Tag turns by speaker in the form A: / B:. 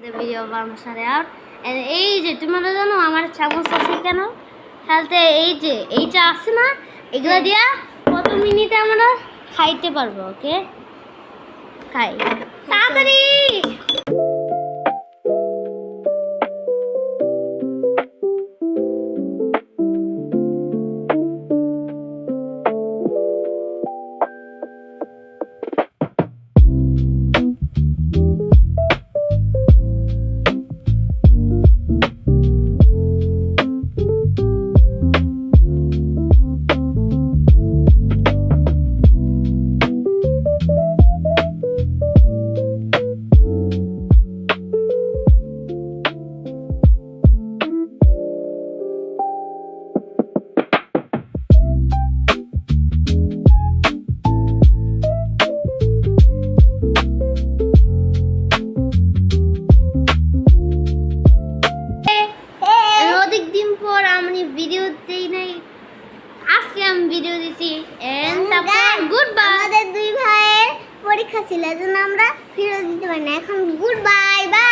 A: The video of our shut out. And এই যে তোমরা জানো আমার চামচ আছে কেন? তাহলে এই যে আছে না এগুলা দিয়া কত মিনিটে আমরা খাইতে পারবো ওকে? খাই তাড়াতাড়ি। ভিডিও দেই নাই আজকে আমি ভিডিও দিছি এন্ড তারপর গুড বাই। আমাদের দুই ভাইয়ের পরীক্ষা ছিল এজন্য আমরা ভিডিও দিতে পারি না। এখন গুড বাই বাই।